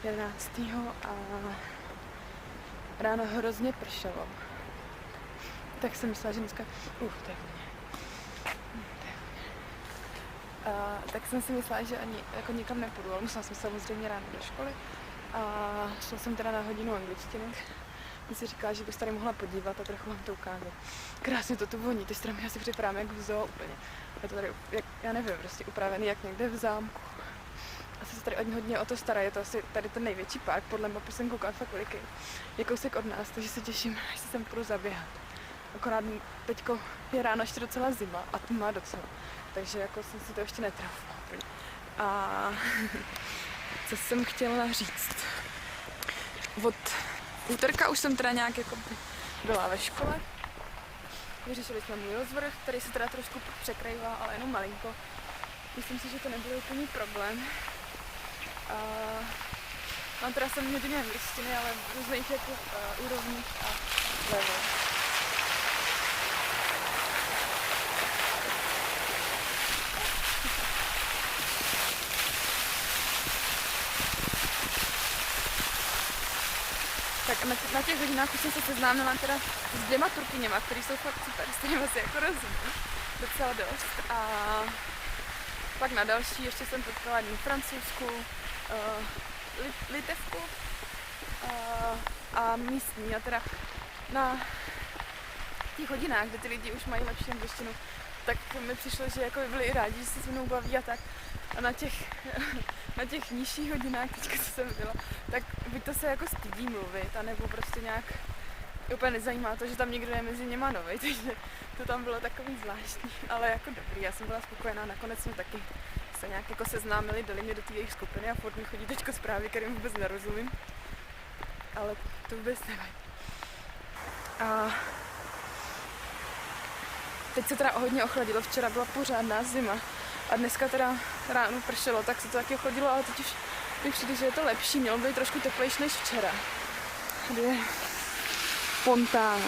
11. a ráno hrozně pršelo. Tak jsem myslela, že dneska... to je hodně. Tak jsem si myslela, že ani jako nikam nepůjdu, ale musela jsem samozřejmě ráno do školy a šla jsem teda na hodinu angličtiny. Jsem si říkala, že bych tady mohla podívat a trochu vám to ukázat. Krásně to tu voní, ty stromy asi připadám jak v zoo úplně. Je to tady, jak, já nevím, prostě upravený jak někde v zámku. Asi se tady hodně o to stará, je to asi tady ten největší park, podle mapy jsem koukala fakt veliký. Je kousek od nás, takže se těším, až se sem půjdu zaběhat. Akorát teďko je ráno ještě docela zima a tma docela, takže jako jsem si to ještě netrafila úplně. A co jsem chtěla říct? Od úterka už jsem teda nějak jako byla ve škole. Vyřešili jsme můj rozvrh, který se teda trošku překrývá, ale jenom malinko. Myslím si, že to nebyl úplný problém. Mám teda 7 hodin angličtiny, ale v různých jako úrovních a level. Tak na těch hodinách už jsem se seznámila teda s 2 Turkyněma, který jsou fakt super, s kterými se jako rozumím docela dost. A pak na další ještě jsem potkala jednu Francouzsku, Litevku a místní. A teda na těch hodinách, kde ty lidi už mají lepší angličtinu, tak mi přišlo, že jako by byli i rádi, že se se mnou baví a tak. A na těch nižších hodinách, teďka co jsem byla, tak buď to se jako stydí mluvit, anebo prostě nějak úplně nezajímá to, že tam někdo je mezi něma novej, takže to tam bylo takový zvláštní, ale jako dobrý, já jsem byla spokojená, nakonec jsme taky se nějak jako seznámili, dali mě do té jejich skupiny a furt mi chodí teďko zprávy, kterým vůbec nerozumím, ale to vůbec nevadí. A teď se teda hodně ochladilo, včera byla pořádná zima a dneska teda ráno pršelo, tak se to taky ochladilo, ale teď už mi přijde, že je to lepší, mělo být trošku teplejší než včera. Tady je fontána.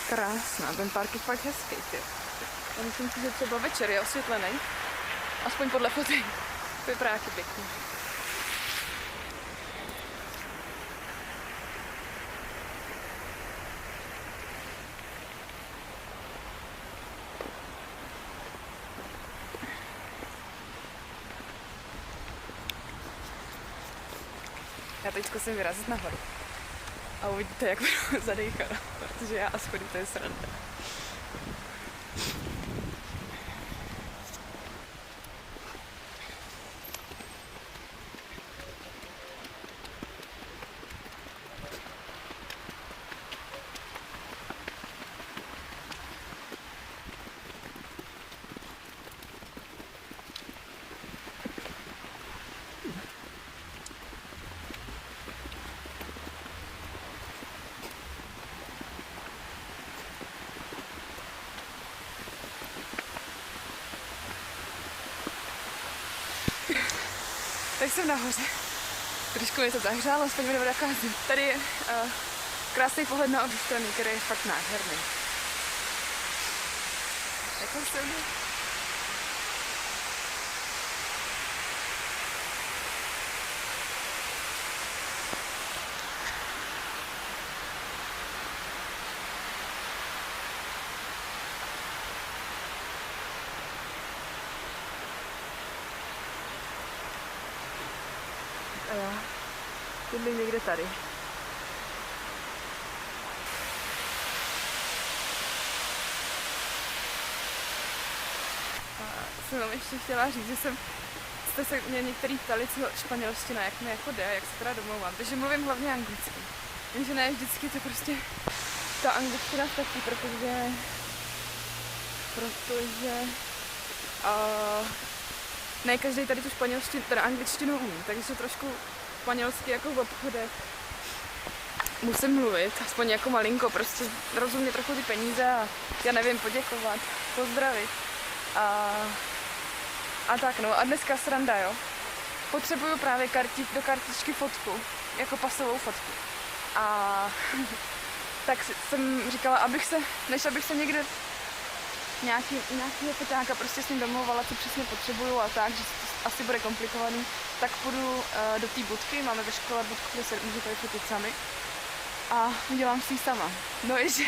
Krásná, ten park je fakt hezký, ty. Já myslím si, že třeba večer je osvětlený, aspoň podle fotek. To je právě pěkný. Já teď zkusím vyrazit nahoru a uvidíte, jak budu zadejchat, protože já a schody to je sranda. Tak jsem nahoře. Trošku mi to zahřálo, aspoň mi nebude taková zima. Tady je krásný pohled na obě strany, který je fakt nádherný. Jako jsem... A já bydlím někde tady. A jsem vám ještě chtěla říct, že jste se mě některý ptali, co španělština, jak mi jako jde, jak se teda domlouvám. Takže mluvím hlavně anglicky. Jenže ne vždycky to prostě ta angličtina stačí, protože ne každý tady tu španělštinu, teda angličtinu umí, takže trošku španělsky jako v obchodech musím mluvit, aspoň jako malinko, prostě rozumět trochu ty peníze a já nevím, poděkovat, pozdravit a tak no. A dneska sranda, jo. Potřebuju právě do kartičky fotku, jako pasovou fotku. A tak jsem říkala, než abych se někde nějakýho peťáka prostě s ním domlouvala, co přesně potřebuju a tak, že asi bude komplikovaný, tak půjdu do té budky, máme ve škole budku, kde se můžete vyfotit sami a udělám si ji sama. No ježe,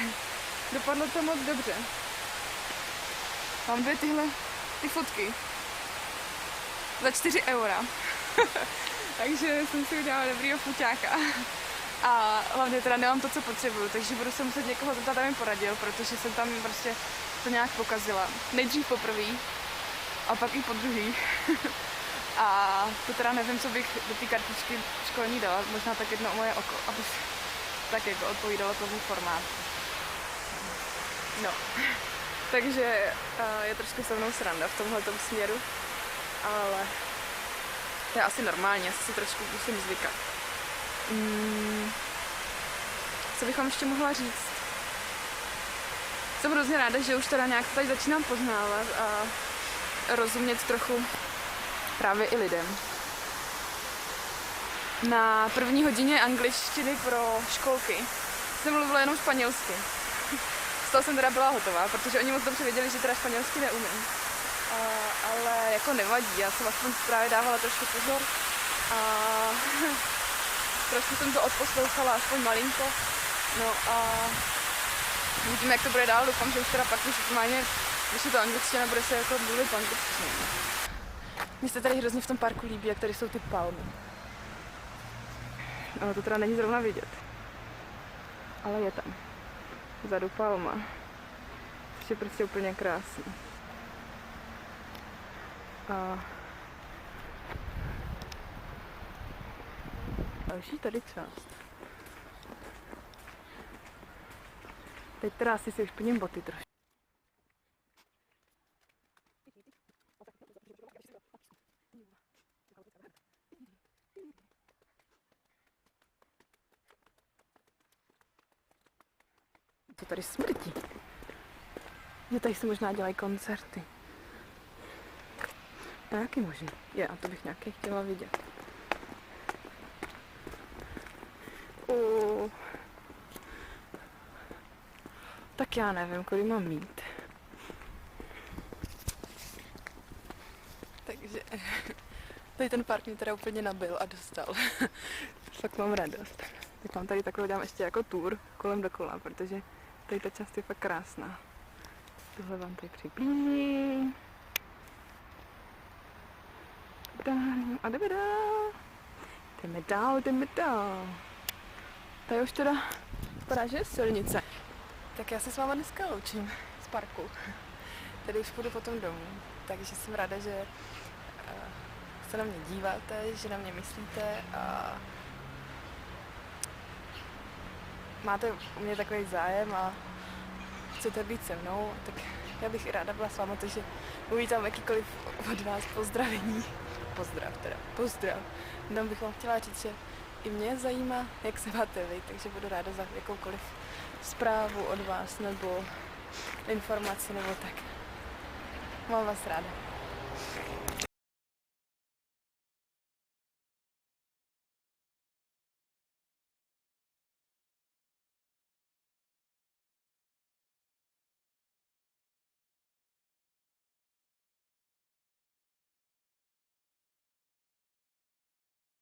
dopadlo to moc dobře. Mám ty fotky za 4 eura. Takže jsem si udělala dobrýho foťáka. A hlavně teda nemám to, co potřebuju, takže budu se muset někoho zeptat, aby mi poradil, protože jsem tam prostě to nějak pokazila. Nejdřív poprvý a pak i po druhý. A to teda nevím, co bych do té kartičky školní dala, možná tak jedno moje oko, aby tak jako odpovídalo tomu formátu. No, takže je trošku se mnou sranda v tomhletom směru, ale to je asi normální, asi si trošku musím zvykat. Co bych vám ještě mohla říct? Jsem hrozně ráda, že už teda nějak tady začínám poznávat a rozumět trochu právě i lidem. Na první hodině angličtiny pro školky jsem mluvila jenom španělsky. Z toho jsem teda byla hotová, protože oni moc dobře věděli, že teda španělsky neumím. Ale jako nevadí, já jsem aspoň právě dávala trošku pozor a trošku jsem to odposlouchala, aspoň malinko. No a uvidíme, jak to bude dál, doufám, že už teda pak už normálně, když je to angličtina, bude se jako mluvit po angličtině. Mně se tady hrozně v tom parku líbí, jak tady jsou ty palmy. Ale to teda není zrovna vidět. Ale je tam. Vzadu palma. Což je prostě úplně krásný. A další tady část. Teď teda asi si už plním boty trošku. To tady smrdí. Že tady se možná dělají koncerty. A jaký možný? Je, a to bych nějaký chtěla vidět. Tak já nevím, kolik mám mít. Takže tady ten park mě teda úplně nabil a dostal. Fakt mám radost. Tak mám tady takovou, dělám ještě jako tour kolem dokola, protože tady ta část je fakt krásná. Tohle vám tady přiblížím. A jdeme dál. Jdeme dál. Tady už teda vypadá, že je silnice. Tak já se s váma dneska loučím z parku. Tady už půjdu potom domů. Takže jsem ráda, že se na mě díváte, že na mě myslíte a máte u mě takový zájem a chcete být se mnou, tak já bych i ráda byla s váma, takže uvítám jakýkoliv od vás pozdravení. Pozdrav. Jenom bych vám chtěla říct, že i mě zajímá, jak se máte vy, takže budu ráda za jakoukoliv zprávu od vás nebo informaci nebo tak. Mám vás ráda.